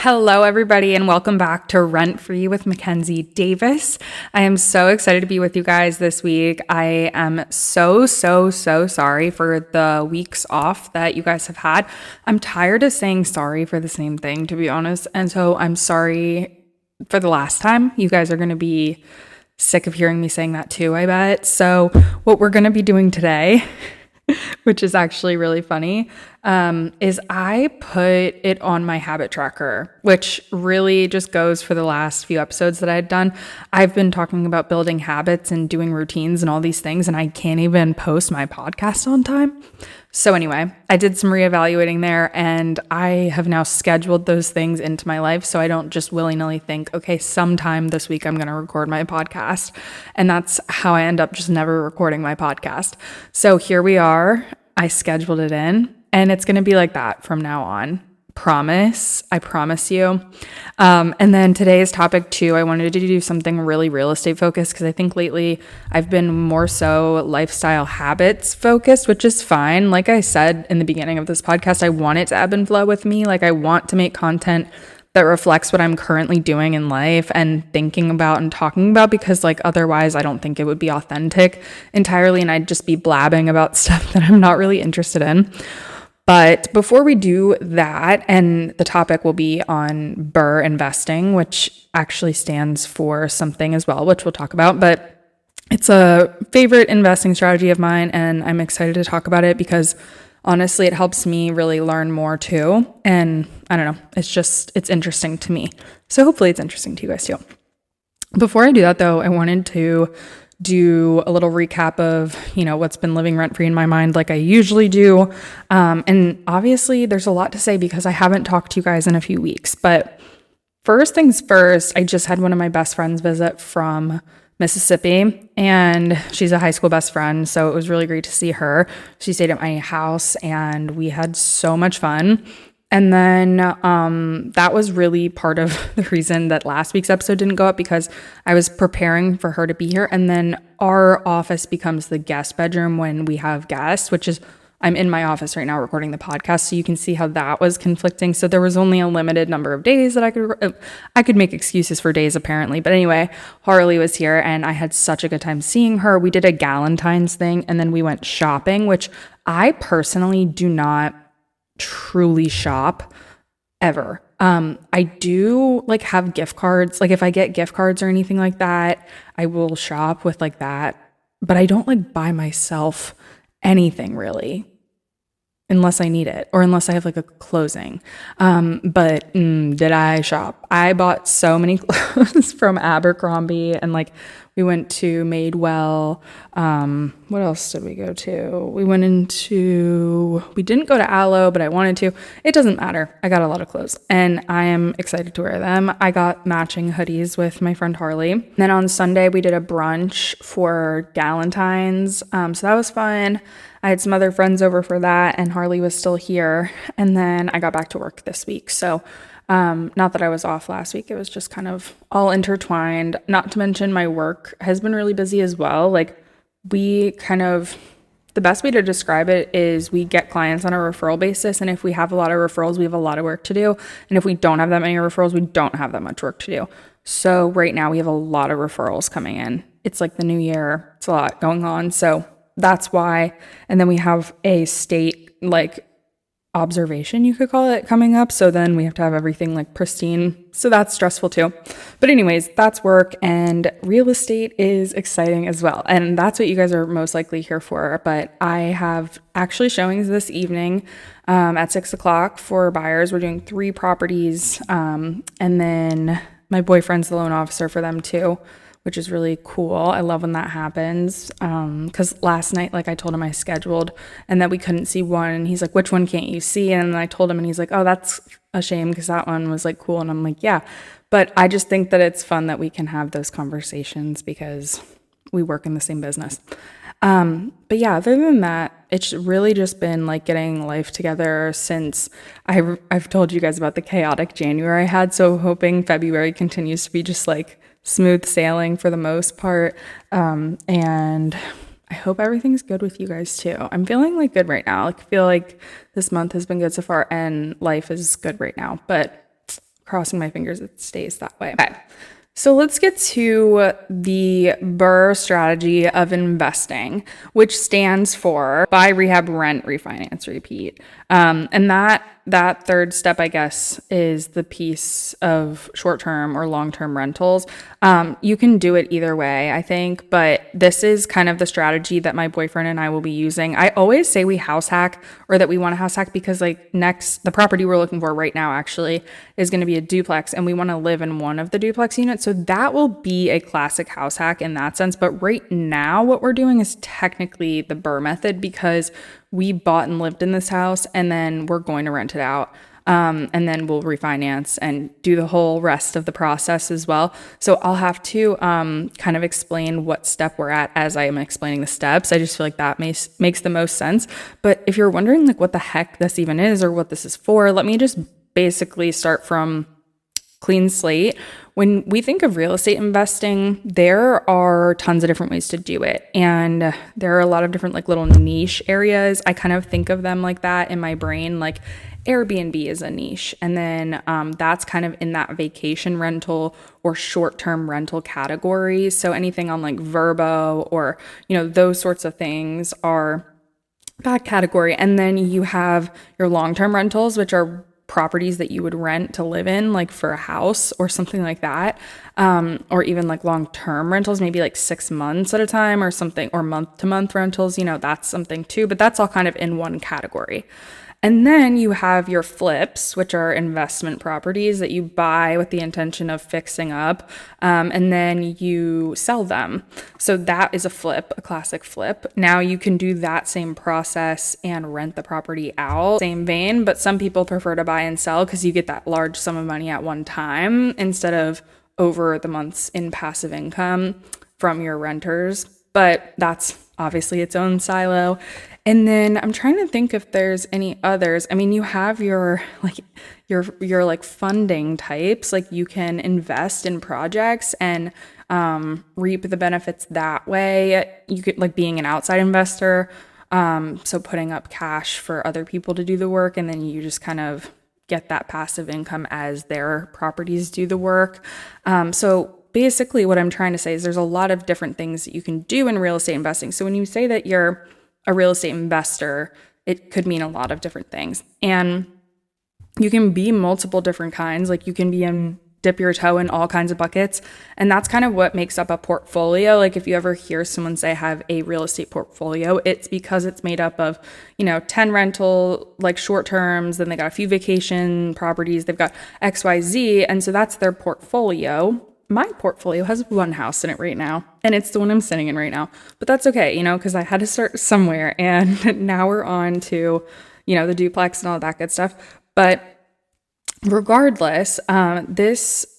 Hello, everybody, and welcome back to Rent Free with Mackenzie Davis. I am so excited to be with you guys this week. I am so sorry for the weeks off that you guys have had. I'm tired of saying sorry for the same thing, to be honest. And so I'm sorry for the last time. You guys are going to be sick of hearing me saying that too, I bet. So what we're going to be doing today, which is actually really funny, is I put it on my habit tracker, which really just goes for the last few episodes that I had done. I've been talking about building habits and doing routines and all these things, and I can't even post my podcast on time. So anyway, I did some reevaluating there, and I have now scheduled those things into my life so I don't just willy-nilly think, okay, sometime this week I'm going to record my podcast. And that's how I end up just never recording my podcast. So here we are. I scheduled it in, and it's going to be like that from now on. I promise you. And then today's topic too, I wanted to do something really real estate focused because I think lately I've been more so lifestyle habits focused, which is fine. Like I said in the beginning of this podcast, I want it to ebb and flow with me. Like I want to make content that reflects what I'm currently doing in life and thinking about and talking about, because like otherwise I don't think it would be authentic entirely and I'd just be blabbing about stuff that I'm not really interested in. But before we do that, and the topic will be on BRRRR investing, which actually stands for something as well, which we'll talk about, but it's a favorite investing strategy of mine and I'm excited to talk about it because honestly, it helps me really learn more too. And I don't know, it's interesting to me. So hopefully it's interesting to you guys too. Before I do that though, I wanted to do a little recap of, what's been living rent free in my mind like I usually do. And obviously there's a lot to say because I haven't talked to you guys in a few weeks. But first things first, I just had one of my best friends visit from Mississippi, and she's a high school best friend. So it was really great to see her. She stayed at my house and we had so much fun. And then that was really part of the reason that last week's episode didn't go up, because I was preparing for her to be here. And then our office becomes the guest bedroom when we have guests, which is, I'm in my office right now recording the podcast. So you can see how that was conflicting. So there was only a limited number of days that I could make excuses for days apparently. But anyway, Harley was here and I had such a good time seeing her. We did a Galentine's thing and then we went shopping, which I personally do not truly shop ever. I do like have gift cards. Like if I get gift cards or anything like that, I will shop with like that, but I don't like buy myself anything really, unless I need it or unless I have like a closing. But did I shop? I bought so many clothes from Abercrombie, and like we went to Madewell. What else did we go to? We didn't go to Aloe, but I wanted to. It doesn't matter. I got a lot of clothes and I am excited to wear them. I got matching hoodies with my friend Harley. Then on Sunday, we did a brunch for Galentine's. So that was fun. I had some other friends over for that and Harley was still here. And then I got back to work this week. So not that I was off last week. It was just kind of all intertwined. Not to mention my work has been really busy as well. Like the best way to describe it is we get clients on a referral basis. And if we have a lot of referrals, we have a lot of work to do. And if we don't have that many referrals, we don't have that much work to do. So right now we have a lot of referrals coming in. It's like the new year. It's a lot going on. So that's why. And then we have a state like observation, you could call it, coming up. So then we have to have everything like pristine. So that's stressful too. But anyways, that's work, and real estate is exciting as well. And that's what you guys are most likely here for. But I have actually showings this evening at 6:00 for buyers. We're doing 3 properties. And then my boyfriend's the loan officer for them too, which is really cool. I love when that happens. Because last night, like I told him I scheduled and that we couldn't see one. And he's like, which one can't you see? And then I told him and he's like, oh, that's a shame because that one was like cool. And I'm like, yeah. But I just think that it's fun that we can have those conversations because we work in the same business. But yeah, other than that, it's really just been like getting life together since I've told you guys about the chaotic January I had. So hoping February continues to be just like smooth sailing for the most part. And I hope everything's good with you guys too. I'm feeling like good right now. Like I feel like this month has been good so far and life is good right now. But crossing my fingers it stays that way. Okay. So let's get to the BRRRR strategy of investing, which stands for buy, rehab, rent, refinance, repeat. And that third step, I guess, is the piece of short-term or long-term rentals. You can do it either way, I think, but this is kind of the strategy that my boyfriend and I will be using. I always say we house hack, or that we want to house hack, because like the property we're looking for right now actually is going to be a duplex, and we want to live in one of the duplex units. So that will be a classic house hack in that sense. But right now what we're doing is technically the BRRRR method, because we bought and lived in this house, and then we're going to rent it out. And then we'll refinance and do the whole rest of the process as well. So I'll have to kind of explain what step we're at as I am explaining the steps. I just feel like that makes the most sense. But if you're wondering like what the heck this even is or what this is for, let me just basically start from clean slate. When we think of real estate investing, there are tons of different ways to do it. And there are a lot of different like little niche areas. I kind of think of them like that in my brain, like Airbnb is a niche. And then that's kind of in that vacation rental or short-term rental category. So anything on like Vrbo or, those sorts of things are that category. And then you have your long-term rentals, which are properties that you would rent to live in, like for a house or something like that, or even like long-term rentals, maybe like 6 months at a time or something, or month-to-month rentals, that's something too, but that's all kind of in one category. And then you have your flips, which are investment properties that you buy with the intention of fixing up, and then you sell them. So that is a flip, a classic flip. Now you can do that same process and rent the property out. Same vein, but some people prefer to buy and sell because you get that large sum of money at one time instead of over the months in passive income from your renters. But that's obviously its own silo. And then I'm trying to think if there's any others. I mean, you have your funding types, like you can invest in projects and reap the benefits that way. You could like being an outside investor, so putting up cash for other people to do the work, and then you just kind of get that passive income as their properties do the work. So basically what I'm trying to say is there's a lot of different things that you can do in real estate investing. So when you say that you're a real estate investor, it could mean a lot of different things. And you can be multiple different kinds. Like you can dip your toe in all kinds of buckets. And that's kind of what makes up a portfolio. Like if you ever hear someone say I have a real estate portfolio, it's because it's made up of, 10 rental, like short terms, then they got a few vacation properties, they've got XYZ. And so that's their portfolio. My portfolio has one house in it right now, and it's the one I'm sitting in right now. But that's okay, because I had to start somewhere, and now we're on to, the duplex and all that good stuff. But regardless,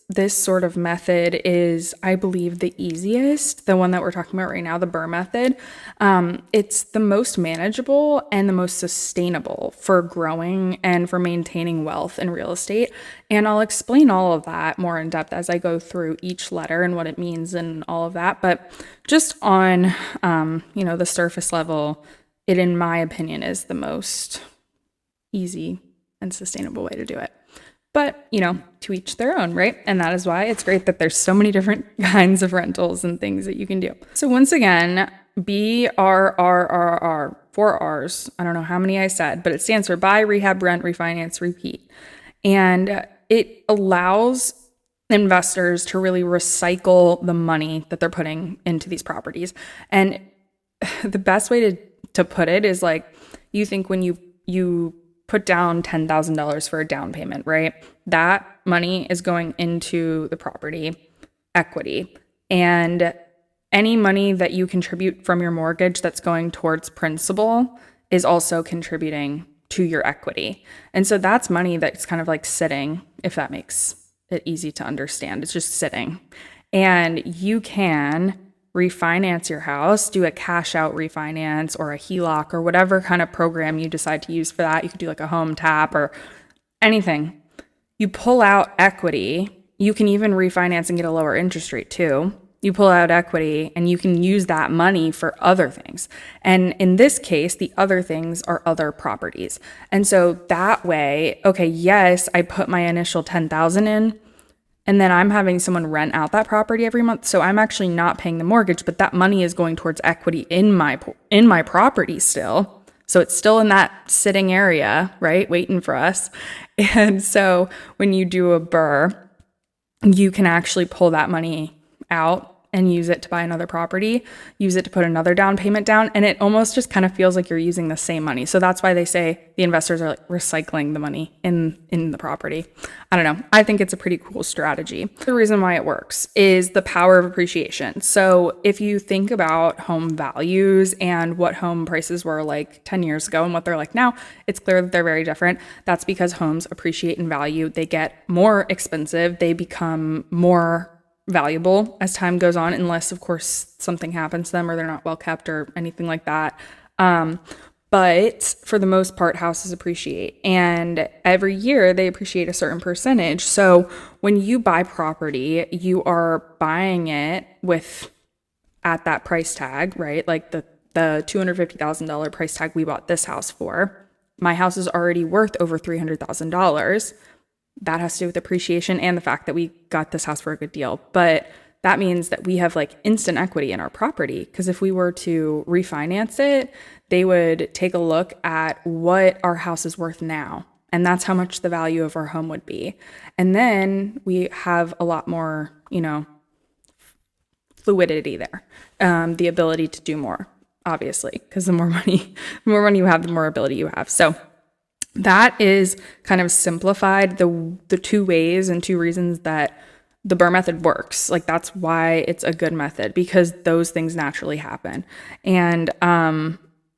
this sort of method is, I believe, the easiest, the one that we're talking about right now, the BRRRR method. It's the most manageable and the most sustainable for growing and for maintaining wealth in real estate. And I'll explain all of that more in depth as I go through each letter and what it means and all of that. But just on, the surface level, it, in my opinion, is the most easy and sustainable way to do it. But, to each their own, right? And that is why it's great that there's so many different kinds of rentals and things that you can do. So once again, BRRRR, 4 R's. I don't know how many I said, but it stands for buy, rehab, rent, refinance, repeat. And it allows investors to really recycle the money that they're putting into these properties. And the best way to put it is like, you think when you put down $10,000 for a down payment, right? That money is going into the property equity. And any money that you contribute from your mortgage that's going towards principal is also contributing to your equity. And so that's money that's kind of like sitting, if that makes it easy to understand. It's just sitting. And you can refinance your house, do a cash out refinance or a HELOC or whatever kind of program you decide to use for that. You could do like a home tap or anything. You pull out equity. You can even refinance and get a lower interest rate too. you pull out equity and you can use that money for other things. And in this case, the other things are other properties. And so that way, okay, yes, I put my initial 10,000 in, and then I'm having someone rent out that property every month. So I'm actually not paying the mortgage, but that money is going towards equity in my property still. So it's still in that sitting area, right? Waiting for us. And so when you do a BRRRR, you can actually pull that money out and use it to buy another property, use it to put another down payment down. And it almost just kind of feels like you're using the same money. So that's why they say the investors are like recycling the money in the property. I don't know. I think it's a pretty cool strategy. The reason why it works is the power of appreciation. So if you think about home values and what home prices were like 10 years ago and what they're like now, it's clear that they're very different. That's because homes appreciate in value. They get more expensive. They become more valuable as time goes on, unless of course something happens to them or they're not well kept or anything like that. But for the most part, houses appreciate, and every year they appreciate a certain percentage. So when you buy property, you are buying it with at that price tag, right? Like the $250,000 price tag we bought this house for. My house is already worth over $300,000. That has to do with appreciation and the fact that we got this house for a good deal. But that means that we have like instant equity in our property, because if we were to refinance it, they would take a look at what our house is worth now. And that's how much the value of our home would be. And then we have a lot more, fluidity there, the ability to do more, obviously, because the more money you have, the more ability you have. So that is kind of simplified the two ways and two reasons that the BRRRR method works. Like that's why it's a good method, because those things naturally happen. And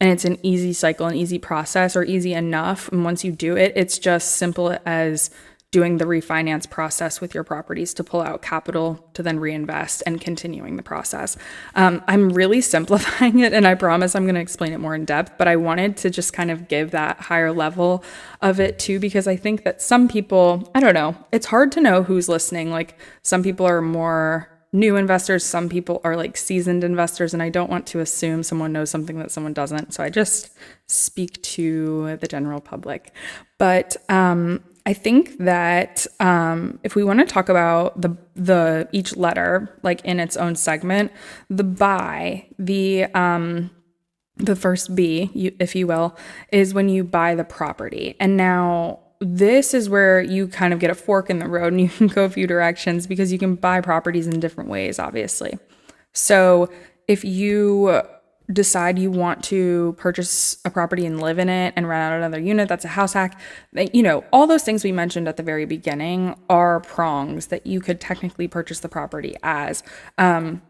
it's an easy cycle, an easy process, or easy enough. And once you do it, it's just simple as doing the refinance process with your properties to pull out capital to then reinvest and continuing the process. I'm really simplifying it, and I promise I'm going to explain it more in depth, but I wanted to just kind of give that higher level of it too, because I think that some people, I don't know, it's hard to know who's listening. Like some people are more new investors, some people are like seasoned investors, and I don't want to assume someone knows something that someone doesn't. So I just speak to the general public. But I think that if we want to talk about the each letter like in its own segment, the buy, the first B, if you will, is when you buy the property. And now this is where you kind of get a fork in the road and you can go a few directions, because you can buy properties in different ways, obviously. So if you decide you want to purchase a property and live in it and rent out another unit, that's a house hack. All those things we mentioned at the very beginning are prongs that you could technically purchase the property as,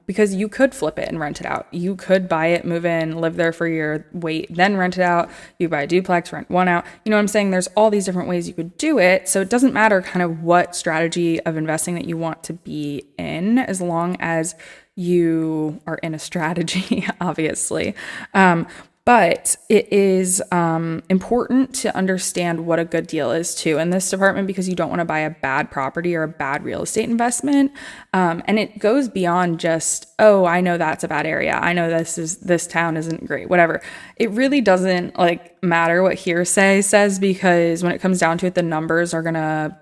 because you could flip it and rent it out. You could buy it, move in, live there for a year, wait, then rent it out. You buy a duplex, rent one out. You know what I'm saying? There's all these different ways you could do it. So it doesn't matter kind of what strategy of investing that you want to be in, as long as you are in a strategy, obviously. But it is important to understand what a good deal is too in this department, because you don't want to buy a bad property or a bad real estate investment. And it goes beyond just, oh, I know that's a bad area. I know this town isn't great, whatever. It really doesn't like matter what hearsay says, because when it comes down to it, the numbers are going to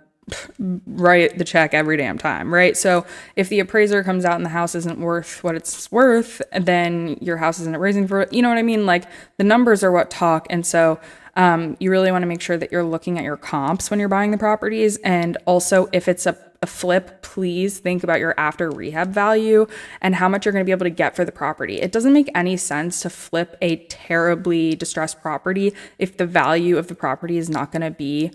write the check every damn time, right? So if the appraiser comes out and the house isn't worth what it's worth, then your house isn't raising for it. You know what I mean? Like the numbers are what talk. And so you really want to make sure that you're looking at your comps when you're buying the properties. And also if it's a flip, please think about your after rehab value and how much you're going to be able to get for the property. It doesn't make any sense to flip a terribly distressed property if the value of the property is not going to be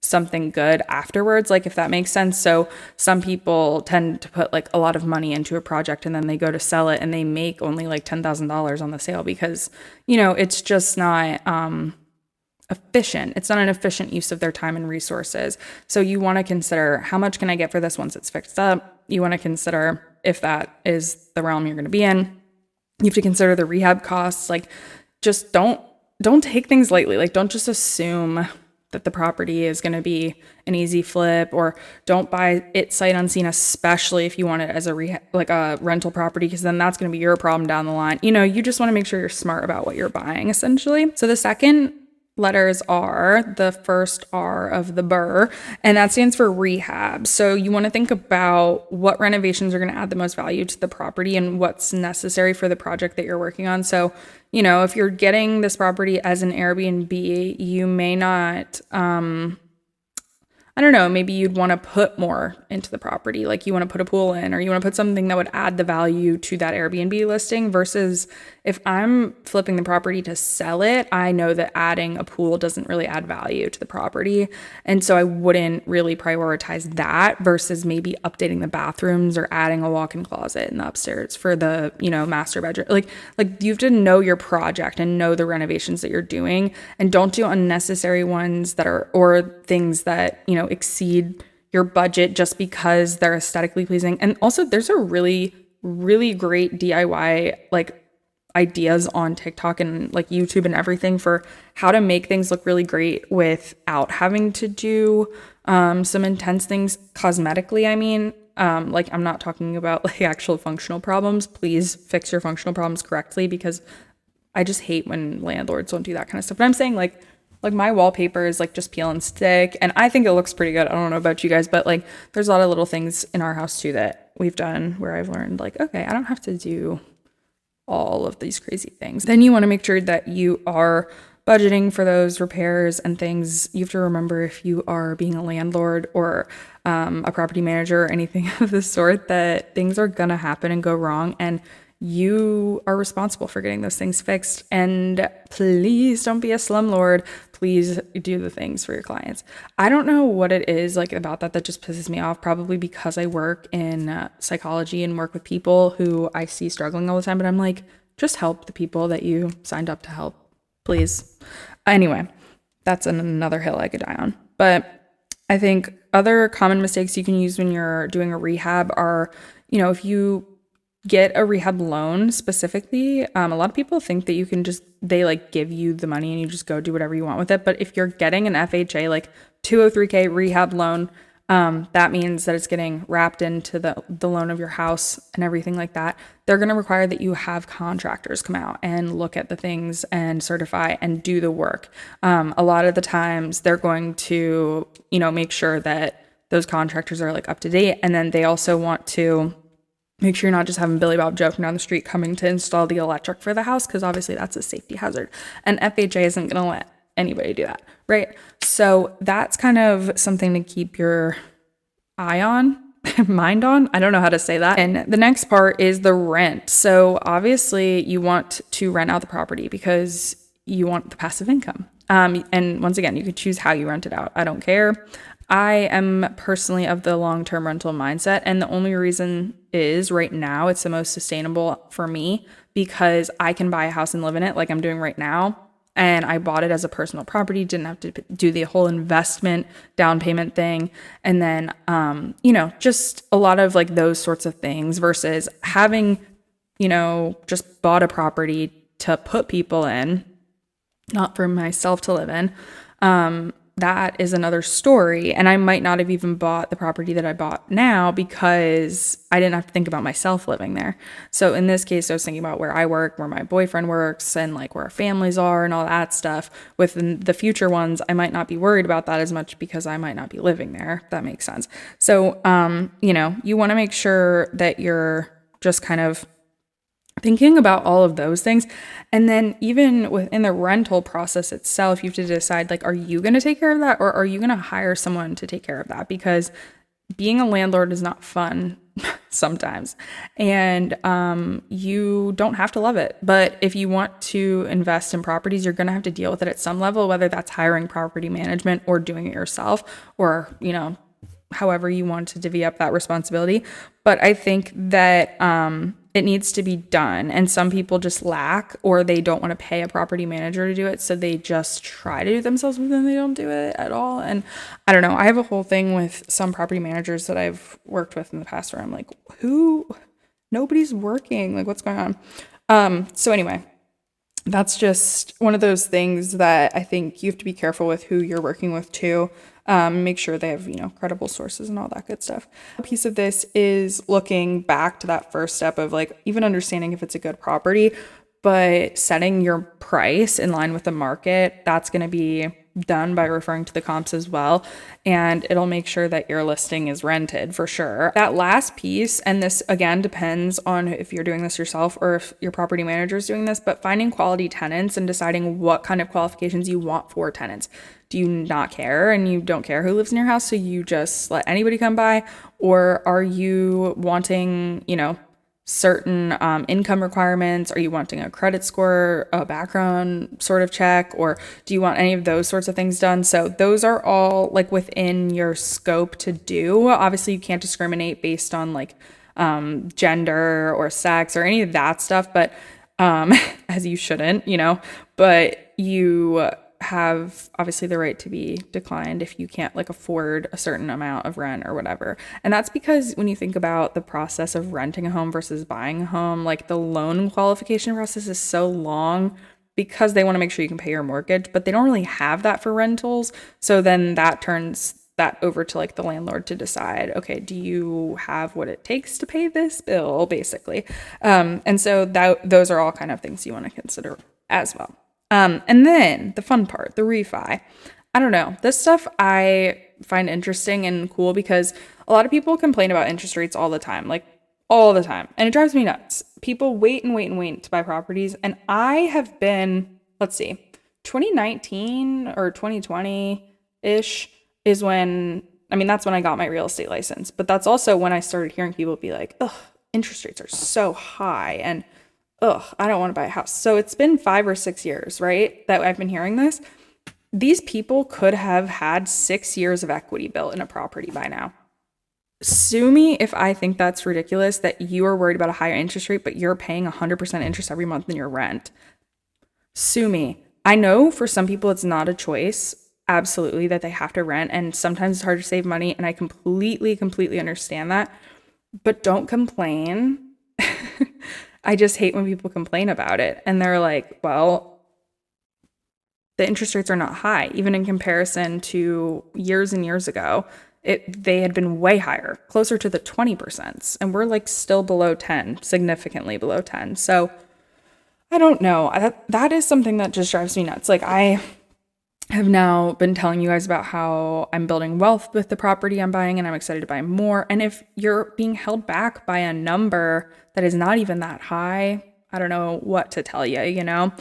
something good afterwards, like if that makes sense. So some people tend to put like a lot of money into a project and then they go to sell it and they make only like $10,000 on the sale, because it's just not efficient. It's not an efficient use of their time and resources. So you want to consider, how much can I get for this once it's fixed up? You want to consider if that is the realm you're going to be in. You have to consider the rehab costs. Like just don't take things lightly. Like don't just assume that the property is going to be an easy flip, or don't buy it sight unseen, especially if you want it as a rental property, because then that's going to be your problem down the line. You just want to make sure you're smart about what you're buying, essentially. So the second letters are the first R of the BRRRR, and that stands for rehab. So you want to think about what renovations are going to add the most value to the property and what's necessary for the project that you're working on. So, if you're getting this property as an Airbnb, you may not, I don't know, maybe you'd want to put more into the property. Like you want to put a pool in, or you want to put something that would add the value to that Airbnb listing, versus if I'm flipping the property to sell it, I know that adding a pool doesn't really add value to the property. And so I wouldn't really prioritize that versus maybe updating the bathrooms or adding a walk-in closet in the upstairs for the, master bedroom. Like you have to know your project and know the renovations that you're doing, and don't do unnecessary ones or things that, exceed your budget just because they're aesthetically pleasing. And also there's a really, really great DIY ideas on TikTok and YouTube and everything for how to make things look really great without having to do some intense things cosmetically. I mean, I'm not talking about actual functional problems. Please fix your functional problems correctly, because I just hate when landlords don't do that kind of stuff. But I'm saying my wallpaper is just peel and stick, and I think it looks pretty good. I don't know about you guys, but there's a lot of little things in our house too that we've done where I've learned okay, I don't have to do all of these crazy things. Then you want to make sure that you are budgeting for those repairs and things. You have to remember, if you are being a landlord or a property manager or anything of the sort, that things are gonna happen and go wrong, and you are responsible for getting those things fixed. And please don't be a slumlord. Please do the things for your clients. I don't know what it is about that just pisses me off, probably because I work in psychology and work with people who I see struggling all the time, but I'm just help the people that you signed up to help, please. Anyway, that's another hill I could die on. But I think other common mistakes you can use when you're doing a rehab are, if you get a rehab loan specifically, a lot of people think that you can they give you the money and you just go do whatever you want with it. But if you're getting an FHA 203k rehab loan, that means that it's getting wrapped into the loan of your house and everything like that. They're going to require that you have contractors come out and look at the things and certify and do the work. A lot of the times they're going to make sure that those contractors are up to date, and then they also want to make sure you're not just having Billy Bob Joe from down the street coming to install the electric for the house, because obviously that's a safety hazard. And FHA isn't going to let anybody do that, right? So that's kind of something to keep your eye on, mind on. I don't know how to say that. And the next part is the rent. So obviously you want to rent out the property because you want the passive income. And once again, you could choose how you rent it out. I don't care. I am personally of the long-term rental mindset, and the only reason is right now it's the most sustainable for me, because I can buy a house and live in it like I'm doing right now, and I bought it as a personal property, didn't have to do the whole investment down payment thing, and then just a lot of those sorts of things, versus having just bought a property to put people in, not for myself to live in. That is another story. And I might not have even bought the property that I bought now because I didn't have to think about myself living there. So in this case, I was thinking about where I work, where my boyfriend works, and where our families are and all that stuff. With the future ones, I might not be worried about that as much because I might not be living there, if that makes sense. So, you want to make sure that you're just kind of thinking about all of those things. And then even within the rental process itself, you have to decide, are you going to take care of that, or are you going to hire someone to take care of that? Because being a landlord is not fun sometimes, and you don't have to love it. But if you want to invest in properties, you're going to have to deal with it at some level, whether that's hiring property management or doing it yourself, or, however you want to divvy up that responsibility. But I think that it needs to be done. And some people just lack, or they don't want to pay a property manager to do it, so they just try to do it themselves, but then they don't do it at all. And I don't know. I have a whole thing with some property managers that I've worked with in the past where I'm nobody's working. What's going on? So anyway, that's just one of those things that I think you have to be careful with who you're working with too. Make sure they have, credible sources and all that good stuff. A piece of this is looking back to that first step of like even understanding if it's a good property, but setting your price in line with the market. That's going to be done by referring to the comps as well. And it'll make sure that your listing is rented for sure. That last piece, and this again depends on if you're doing this yourself or if your property manager is doing this, but finding quality tenants and deciding what kind of qualifications you want for tenants. Do you not care and you don't care who lives in your house, so you just let anybody come by? Or are you wanting, certain income requirements? Are you wanting a credit score, a background sort of check, or do you want any of those sorts of things done? So those are all like within your scope to do. Obviously, you can't discriminate based on like gender or sex or any of that stuff, but as you shouldn't, but you have obviously the right to be declined if you can't like afford a certain amount of rent or whatever. And that's because when you think about the process of renting a home versus buying a home, like the loan qualification process is so long because they want to make sure you can pay your mortgage, but they don't really have that for rentals. So then that turns that over to like the landlord to decide, okay, do you have what it takes to pay this bill, basically? And so those are all kind of things you want to consider as well. And then the fun part, the refi. I don't know. This stuff I find interesting and cool because a lot of people complain about interest rates all the time, like all the time. And it drives me nuts. People wait and wait and wait to buy properties. And I have been, 2019 or 2020-ish is when, that's when I got my real estate license. But that's also when I started hearing people be like, ugh, interest rates are so high. And I don't want to buy a house. So it's been 5 or 6 years, right, that I've been hearing this. These people could have had 6 years of equity built in a property by now. Sue me if I think that's ridiculous that you are worried about a higher interest rate, but you're paying 100% interest every month in your rent. Sue me. I know for some people it's not a choice, absolutely, that they have to rent, and sometimes it's hard to save money, and I completely understand that. But don't complain. I just hate when people complain about it and they're like, well, the interest rates are not high, even in comparison to years and years ago. They had been way higher, closer to the 20%, and we're like still below 10, significantly below 10. So I don't know. That is something that just drives me nuts. Like I have now been telling you guys about how I'm building wealth with the property I'm buying and I'm excited to buy more. And if you're being held back by a number that is not even that high, I don't know what to tell you,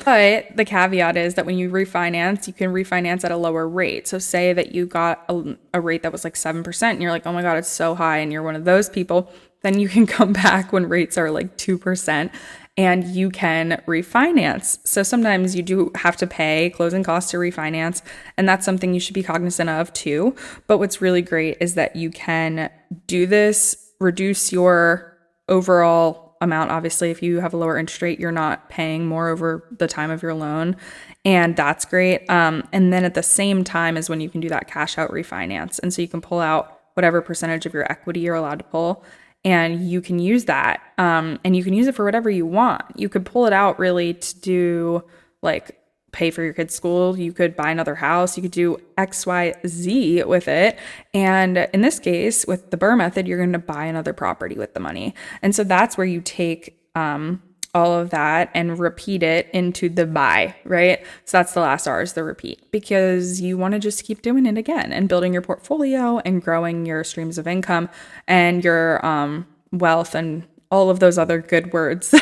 But the caveat is that when you refinance, you can refinance at a lower rate. So say that you got a rate that was like 7% and you're like, oh my God, it's so high. And you're one of those people, then you can come back when rates are like 2% and you can refinance. So sometimes you do have to pay closing costs to refinance, and that's something you should be cognizant of too. But what's really great is that you can do this, reduce your overall amount. Obviously, if you have a lower interest rate, you're not paying more over the time of your loan, and that's great. And then at the same time is when you can do that cash out refinance. And so you can pull out whatever percentage of your equity you're allowed to pull, and you can use that. And you can use it for whatever you want. You could pull it out really to do like pay for your kids' school. You could buy another house. You could do X, Y, Z with it. And in this case, with the BRRRR method, you're going to buy another property with the money. And so that's where you take all of that and repeat it into the buy, right? So that's the last R, is the repeat, because you want to just keep doing it again and building your portfolio and growing your streams of income and your wealth and all of those other good words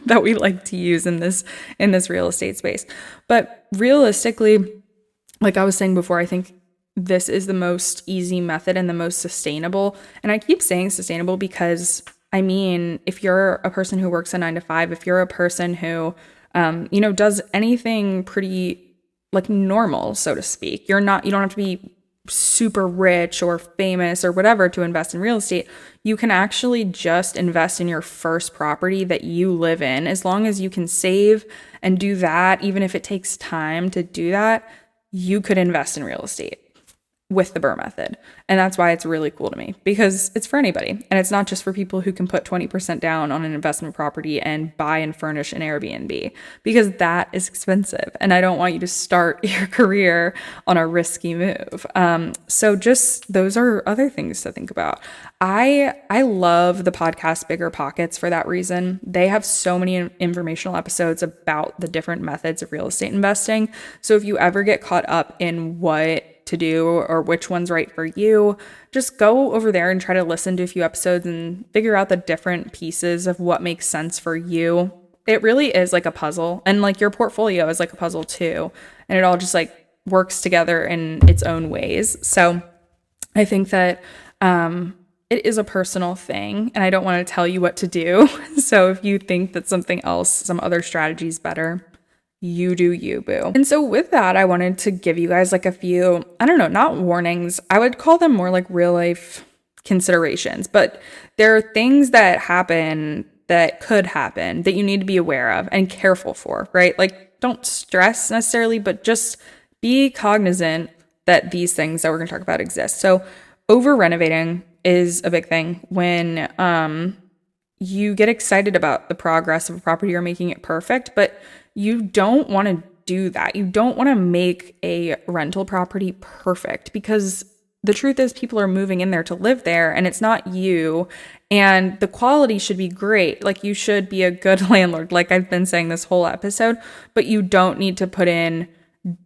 that we like to use in this real estate space. But realistically, like I was saying before, I think this is the most easy method and the most sustainable. And I keep saying sustainable because if you're a person who works a 9 to 5, if you're a person who, does anything pretty like normal, so to speak, you don't have to be super rich or famous or whatever to invest in real estate. You can actually just invest in your first property that you live in. As long as you can save and do that, even if it takes time to do that, you could invest in real estate. with the BRRRR method. And that's why it's really cool to me, because it's for anybody. And it's not just for people who can put 20% down on an investment property and buy and furnish an Airbnb, because that is expensive. And I don't want you to start your career on a risky move. So just those are other things to think about. I love the podcast Bigger Pockets for that reason. They have so many informational episodes about the different methods of real estate investing. So if you ever get caught up in what to do or which one's right for you, just go over there and try to listen to a few episodes and figure out the different pieces of what makes sense for you. It really is like a puzzle, and like your portfolio is like a puzzle too, and it all just like works together in its own ways. So I think that it is a personal thing, and I don't want to tell you what to do. So if you think that something else, some other strategy is better, you do you, boo. And so with that, I wanted to give you guys like a few, I don't know, not warnings. I would call them more like real life considerations, but there are things that happen that could happen that you need to be aware of and careful for, right? Like don't stress necessarily, but just be cognizant that these things that we're going to talk about exist. So over renovating is a big thing. When you get excited about the progress of a property or making it perfect, but you don't want to do that. You don't want to make a rental property perfect, because the truth is people are moving in there to live there and it's not you. And the quality should be great. Like you should be a good landlord, like I've been saying this whole episode, but you don't need to put in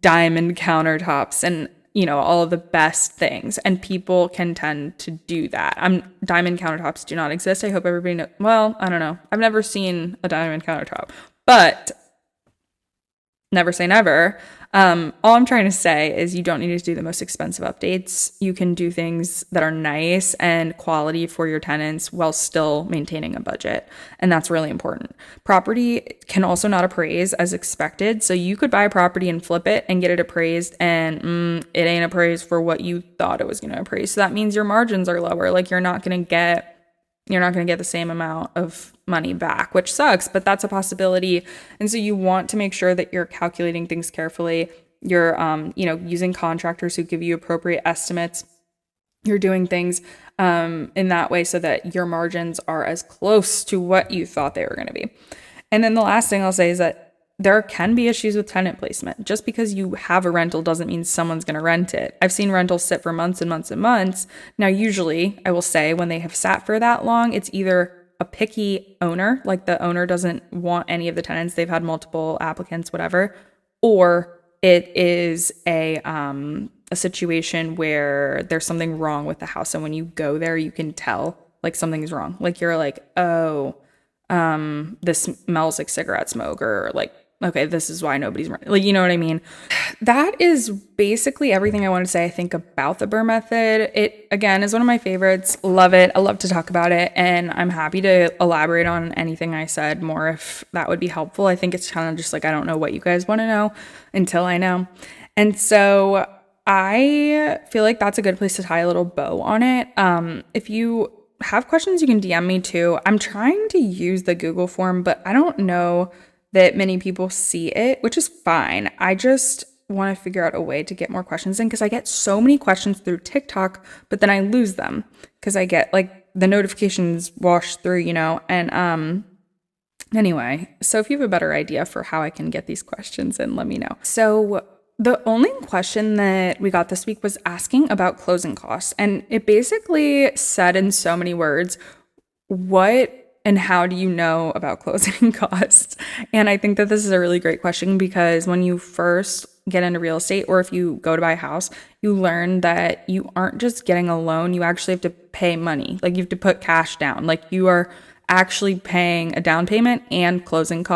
diamond countertops and all of the best things. And people can tend to do that. Diamond countertops do not exist. I hope everybody knows. Well, I don't know. I've never seen a diamond countertop, but never say never. All I'm trying to say is you don't need to do the most expensive updates. You can do things that are nice and quality for your tenants while still maintaining a budget. And that's really important. Property can also not appraise as expected. So you could buy a property and flip it and get it appraised, and it ain't appraised for what you thought it was going to appraise. So that means your margins are lower. Like you're not going to get the same amount of money back, which sucks, but that's a possibility. And so you want to make sure that you're calculating things carefully. You're, using contractors who give you appropriate estimates. You're doing things in that way so that your margins are as close to what you thought they were going to be. And then the last thing I'll say is that there can be issues with tenant placement. Just because you have a rental doesn't mean someone's going to rent it. I've seen rentals sit for months and months and months. Now, usually, I will say when they have sat for that long, it's either a picky owner, like the owner doesn't want any of the tenants, they've had multiple applicants, whatever, or it is a situation where there's something wrong with the house. And when you go there, you can tell like something's wrong. Like you're like, oh, this smells like cigarette smoke, or like, okay, this is why nobody's like, you know what I mean? That is basically everything I want to say, I think, about the BRRRR method. It, again, is one of my favorites. Love it. I love to talk about it. And I'm happy to elaborate on anything I said more if that would be helpful. I think it's kind of just like, I don't know what you guys want to know until I know. And so I feel like that's a good place to tie a little bow on it. If you have questions, you can DM me too. I'm trying to use the Google form, but I don't know that many people see it, which is fine. I just want to figure out a way to get more questions in, because I get so many questions through TikTok, but then I lose them because I get like the notifications wash through, and anyway, so if you have a better idea for how I can get these questions in, let me know. So the only question that we got this week was asking about closing costs, and it basically said in so many words, what and how do you know about closing costs? And I think that this is a really great question, because when you first get into real estate, or if you go to buy a house, you learn that you aren't just getting a loan, you actually have to pay money. Like you have to put cash down. Like you are actually paying a down payment and closing costs.